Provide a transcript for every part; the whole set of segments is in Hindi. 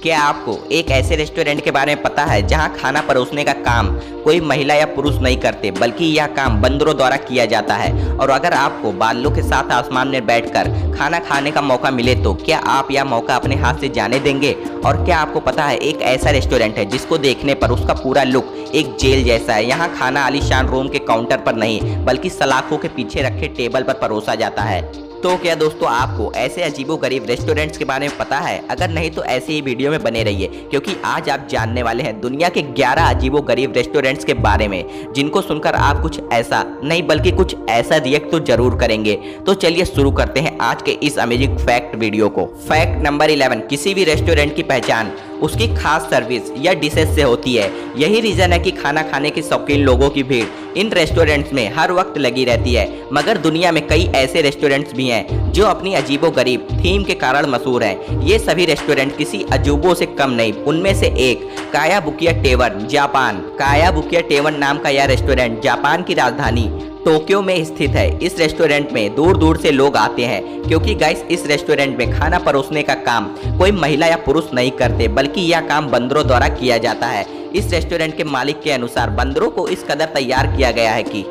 क्या आपको एक ऐसे रेस्टोरेंट के बारे में पता है जहां खाना परोसने का काम कोई महिला या पुरुष नहीं करते, बल्कि यह काम बंदरों द्वारा किया जाता है। और अगर आपको बादलों के साथ आसमान में बैठकर खाना खाने का मौका मिले तो क्या आप यह मौका अपने हाथ से जाने देंगे? और क्या आपको पता है एक ऐसा रेस्टोरेंट है जिसको देखने पर उसका पूरा लुक एक जेल जैसा है। यहाँ खाना आलीशान रूम के काउंटर पर नहीं बल्कि सलाखों के पीछे रखे टेबल पर परोसा जाता है। तो क्या दोस्तों आपको ऐसे अजीबोगरीब रेस्टोरेंट्स के बारे में पता है? अगर नहीं तो ऐसे ही वीडियो में बने रहिए, क्योंकि आज आप जानने वाले हैं दुनिया के 11 अजीबोगरीब रेस्टोरेंट्स के बारे में, जिनको सुनकर आप कुछ ऐसा नहीं बल्कि कुछ ऐसा रिएक्ट तो जरूर करेंगे। तो चलिए शुरू करते हैं आज के इस अमेजिंग फैक्ट वीडियो को। फैक्ट नंबर 11, किसी भी रेस्टोरेंट की पहचान उसकी खास सर्विस या डिशेस से होती है। यही रीजन है कि खाना खाने के शौकीन लोगों की भीड़ इन रेस्टोरेंट्स में हर वक्त लगी रहती है। मगर दुनिया में कई ऐसे रेस्टोरेंट्स भी हैं जो अपनी अजीबोगरीब थीम के कारण मशहूर हैं। ये सभी रेस्टोरेंट किसी अजूबों से कम नहीं। उनमें से एक कायाबुकिया टेवन, जापान। कायाबुकिया टेवन नाम का यह रेस्टोरेंट जापान की राजधानी टोक्यो में स्थित है। इस रेस्टोरेंट में दूर दूर से लोग आते हैं, क्योंकि गाइस इस रेस्टोरेंट में खाना परोसने का काम कोई महिला या पुरुष नहीं करते, बल्कि यह काम बंदरों द्वारा किया जाता है। इस रेस्टोरेंट के मालिक के अनुसार बंदरों को इस कदर तैयार किया गया है कि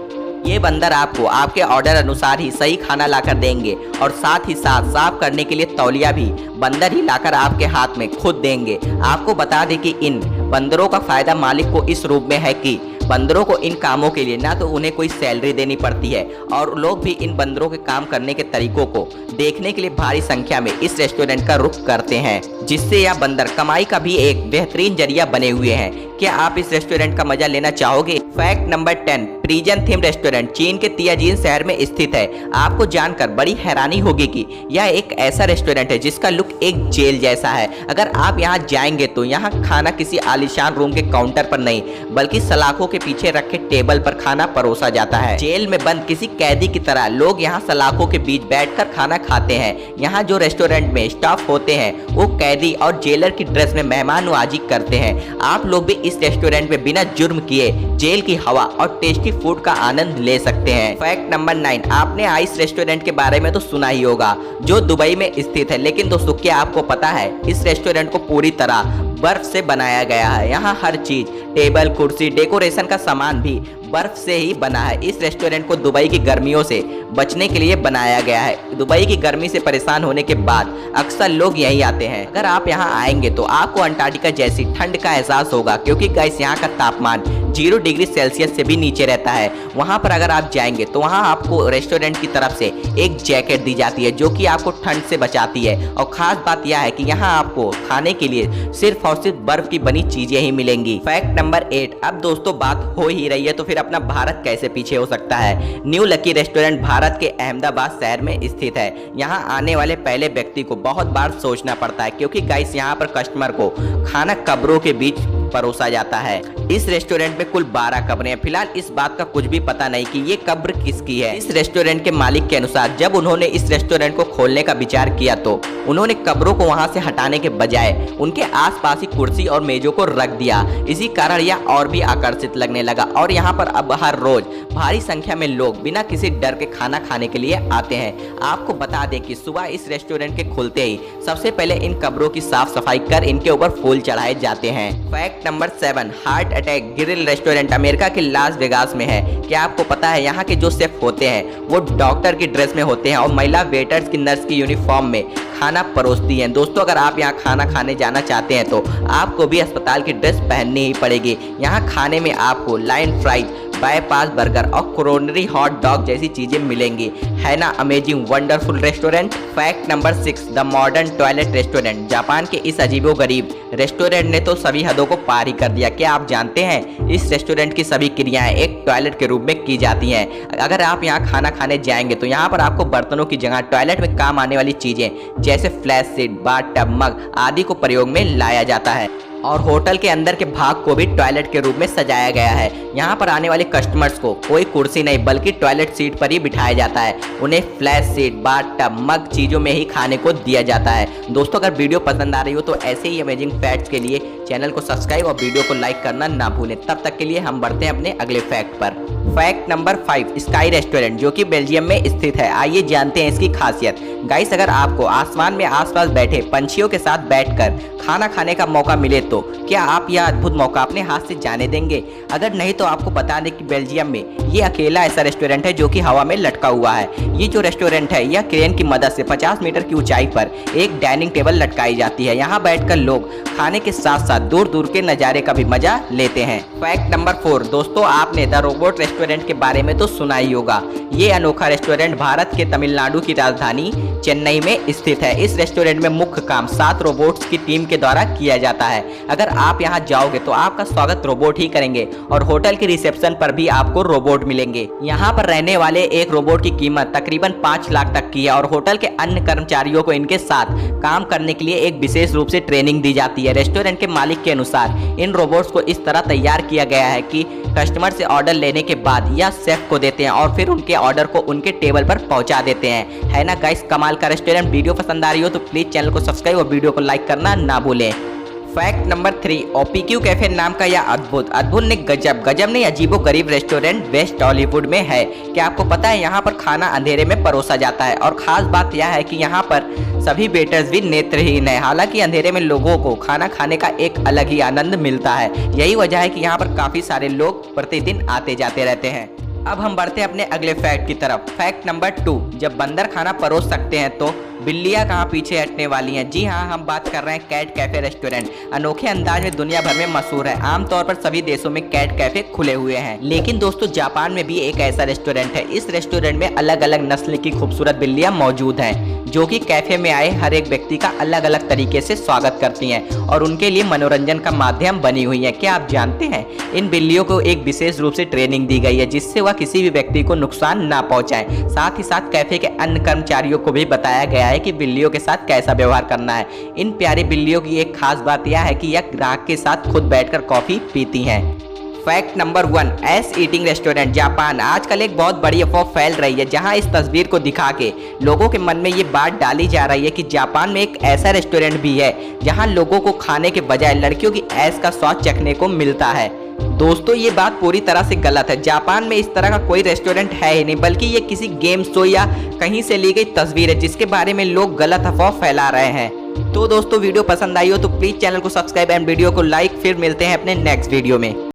ये बंदर आपको आपके ऑर्डर अनुसार ही सही खाना लाकर देंगे, और साथ ही साथ साफ करने के लिए तौलिया भी बंदर ही लाकर आपके हाथ में खुद देंगे। आपको बता दें कि इन बंदरों का फायदा मालिक को इस रूप में है कि बंदरों को इन कामों के लिए ना तो उन्हें कोई सैलरी देनी पड़ती है, और लोग भी इन बंदरों के काम करने के तरीकों को देखने के लिए भारी संख्या में इस रेस्टोरेंट का रुख करते हैं, जिससे यह बंदर कमाई का भी एक बेहतरीन जरिया बने हुए हैं। क्या आप इस रेस्टोरेंट का मजा लेना चाहोगे? Fact number 10, prison theme restaurant चीन के तियाजिन शहर में स्थित है। आपको जानकर बड़ी हैरानी होगी कि यह एक ऐसा रेस्टोरेंट है जिसका लुक एक जेल जैसा है। अगर आप यहाँ जाएंगे तो यहाँ खाना किसी आलीशान रूम के काउंटर पर नहीं बल्कि सलाखों के पीछे रखे टेबल पर खाना परोसा जाता है। जेल में बंद किसी कैदी की तरह लोग यहाँ सलाखों के बीच बैठकर खाना खाते हैं। यहाँ जो रेस्टोरेंट में स्टाफ होते हैं वो कैदी और जेलर की ड्रेस में मेहमाननवाजी करते हैं। आप लोग भी इस रेस्टोरेंट में बिना जुर्म किए जेल की हवा और टेस्टी फूड का आनंद ले सकते हैं। फैक्ट नंबर 9, आपने आइस रेस्टोरेंट के बारे में तो सुना ही होगा, जो दुबई में स्थित है। लेकिन दोस्तों क्या आपको पता है इस रेस्टोरेंट को पूरी तरह बर्फ से बनाया गया है। यहाँ हर चीज, टेबल, कुर्सी, डेकोरेशन का सामान भी बर्फ से ही बना है। इस रेस्टोरेंट को दुबई की गर्मियों से बचने के लिए बनाया गया है। दुबई की गर्मी से परेशान होने के बाद अक्सर लोग यहीं आते हैं। अगर आप यहाँ आएंगे तो आपको अंटार्कटिका जैसी ठंड का एहसास होगा, क्योंकि गाइस यहाँ का तापमान 0 डिग्री सेल्सियस से भी नीचे रहता है। वहाँ पर अगर आप जाएंगे तो वहाँ आपको रेस्टोरेंट की तरफ से एक जैकेट दी जाती है जो कि आपको ठंड से बचाती है। और खास बात यह है कि यहाँ आपको खाने के लिए सिर्फ और सिर्फ बर्फ की बनी चीजें ही मिलेंगी। फैक्ट नंबर 8, अब दोस्तों बात हो ही रही है तो फिर अपना भारत कैसे पीछे हो सकता है। न्यू लकी रेस्टोरेंट भारत के अहमदाबाद शहर में स्थित है। यहाँ आने वाले पहले व्यक्ति को बहुत बार सोचना पड़ता है, क्योंकि गाइस यहाँ पर कस्टमर को खाना कब्रों के बीच परोसा जाता है। इस रेस्टोरेंट में कुल 12 कब्रें हैं। फिलहाल इस बात का कुछ भी पता नहीं कि ये कब्र किसकी है। इस रेस्टोरेंट के मालिक के अनुसार जब उन्होंने इस रेस्टोरेंट को खोलने का विचार किया तो उन्होंने कब्रों को वहां से हटाने के बजाय उनके आसपास ही कुर्सी और मेजों को रख दिया। इसी कारण यह और भी आकर्षित लगने लगा, और यहाँ पर अब हर रोज भारी संख्या में लोग बिना किसी डर के खाना खाने के लिए आते हैं। आपको बता दें कि सुबह इस रेस्टोरेंट के खुलते ही सबसे पहले इन कब्रों की साफ सफाई कर इनके ऊपर फूल चढ़ाए जाते हैं। Fact number 7, heart attack grill restaurant America के लास वेगास में है। क्या आपको पता है यहाँ के जो शेफ होते हैं वो डॉक्टर की ड्रेस में होते हैं और महिला वेटर्स की नर्स की यूनिफॉर्म में खाना परोसती हैं। दोस्तों अगर आप यहाँ खाना खाने जाना चाहते हैं तो आपको भी अस्पताल की ड्रेस पहननी ही पड़ेगी। यहाँ खाने में आपको लाइन फ्राइज, बाईपास बर्गर और कोरोनरी हॉट डॉग जैसी चीजें मिलेंगी। है ना amazing wonderful restaurant. Fact number 6, the modern toilet restaurant. Japan के इस अजीबोगरीब रेस्टोरेंट ने तो सभी हदों को पार ही कर दिया। क्या आप जानते हैं इस रेस्टोरेंट की सभी क्रियाएं एक टॉयलेट के रूप में की जाती हैं। अगर आप यहाँ खाना खाने जाएंगे तो यहाँ पर आपको बर्तनों की जगह टॉयलेट में काम आने वाली चीजें जैसे फ्लैश सीट, बाथ टब, मग आदि को प्रयोग में लाया जाता है। और होटल के अंदर के भाग को भी टॉयलेट के रूप में सजाया गया है। यहाँ पर आने वाले कस्टमर्स को कोई कुर्सी नहीं बल्कि टॉयलेट सीट पर ही बिठाया जाता है। उन्हें फ्लैश सीट, बाथ टब, मग चीज़ों में ही खाने को दिया जाता है। दोस्तों अगर वीडियो पसंद आ रही हो तो ऐसे ही अमेजिंग फैक्ट्स के लिए चैनल को सब्सक्राइब और वीडियो को लाइक करना ना भूलें। तब तक के लिए हम बढ़ते हैं अपने अगले फैक्ट पर। फैक्ट नंबर 5, स्काई रेस्टोरेंट जो कि बेल्जियम में स्थित है। आइए जानते हैं इसकी खासियत। गाइस, अगर आपको आसमान में आसपास बैठे पंछियों के साथ बैठकर खाना खाने का मौका मिले तो क्या आप यह अद्भुत मौका अपने हाथ से जाने देंगे? अगर नहीं तो आपको बता दें कि बेल्जियम में ये अकेला ऐसा रेस्टोरेंट है जो कि हवा में लटका हुआ है। ये जो रेस्टोरेंट है यह क्रेन की मदद से 50 मीटर की ऊंचाई पर एक डाइनिंग टेबल लटकाई जाती है। यहाँ बैठकर लोग खाने के साथ साथ दूर दूर के नज़ारे का भी मजा लेते हैं। फैक्ट नंबर 4, दोस्तों आपने द रोबोट रेस्टोरेंट के बारे में तो सुना ही होगा। ये अनोखा रेस्टोरेंट भारत के तमिलनाडु की राजधानी चेन्नई में स्थित है। इस रेस्टोरेंट में मुख्य काम 7 रोबोट्स की टीम के द्वारा किया जाता है। अगर आप यहाँ जाओगे तो आपका स्वागत रोबोट ही करेंगे और होटल के रिसेप्शन पर भी आपको रोबोट मिलेंगे। यहाँ पर रहने वाले एक रोबोट की कीमत तकरीबन 5 लाख तक की है और होटल के अन्य कर्मचारियों को इनके साथ काम करने के लिए एक विशेष रूप से ट्रेनिंग दी जाती है। रेस्टोरेंट के मालिक के अनुसार इन रोबोट्स को इस तरह तैयार किया गया है कि कस्टमर से ऑर्डर लेने के बाद यह शेफ को देते हैं और फिर उनके ऑर्डर को उनके टेबल पर पहुंचा देते हैं। है ना गाइस कमाल का रेस्टोरेंट। वीडियो पसंद आ रही हो तो प्लीज चैनल को सब्सक्राइब और वीडियो को लाइक करना ना भूलें। फैक्ट नंबर 3, ओपीक्यू कैफे नाम का यह अद्भुत ने गजब ने अजीबो गरीब रेस्टोरेंट वेस्ट हॉलीवुड में है। क्या आपको पता है यहाँ पर खाना अंधेरे में परोसा जाता है और खास बात यह है कि यहाँ पर सभी वेटर्स भी नेत्रहीन है। हालांकि अंधेरे में लोगों को खाना खाने का एक अलग ही आनंद मिलता है। यही वजह है कि यहाँ पर काफी सारे लोग प्रतिदिन आते जाते रहते हैं। अब हम बढ़ते हैं अपने अगले फैक्ट की तरफ। फैक्ट नंबर 2, जब बंदर खाना परोस सकते हैं तो बिल्लियां कहाँ पीछे हटने वाली हैं। जी हाँ, हम बात कर रहे हैं कैट कैफे रेस्टोरेंट। अनोखे अंदाज में दुनिया भर में मशहूर है। आमतौर पर सभी देशों में कैट कैफे खुले हुए हैं, लेकिन दोस्तों जापान में भी एक ऐसा रेस्टोरेंट है। इस रेस्टोरेंट में अलग अलग नस्ल की खूबसूरत बिल्लियां मौजूद हैं जो कि कैफे में आए हर एक व्यक्ति का अलग अलग तरीके से स्वागत करती हैं और उनके लिए मनोरंजन का माध्यम बनी हुई है। क्या आप जानते हैं इन बिल्लियों को एक विशेष रूप से ट्रेनिंग दी गई है जिससे वह किसी भी व्यक्ति को नुकसान ना पहुंचाएं। साथ ही साथ कैफे के अन्य कर्मचारियों को भी बताया गया है कि बिल्लियों के साथ कैसा व्यवहार करना है। इन प्यारी बिल्लियों की एक खास बात यह है कि यह ग्राहक के साथ खुद बैठकर कॉफी पीती हैं। Fact number 1, S eating restaurant Japan. आजकल एक बहुत बड़ी अफवाह फैल रही है जहां इस तस्वीर को दिखा के लोगों के मन में ये बात डाली जा रही है कि जापान में एक ऐसा रेस्टोरेंट भी है जहां लोगों को खाने के बजाय लड़कियों की ऐश का स्वाद चखने को मिलता है। दोस्तों ये बात पूरी तरह से गलत है। जापान में इस तरह का कोई रेस्टोरेंट है ही नहीं, बल्कि ये किसी गेम शो या कहीं से ली गई तस्वीर है जिसके बारे में लोग गलत अफवाह फैला रहे हैं। तो दोस्तों वीडियो पसंद आई हो तो प्लीज चैनल को सब्सक्राइब एंड वीडियो को लाइक। फिर मिलते हैं अपने नेक्स्ट वीडियो में।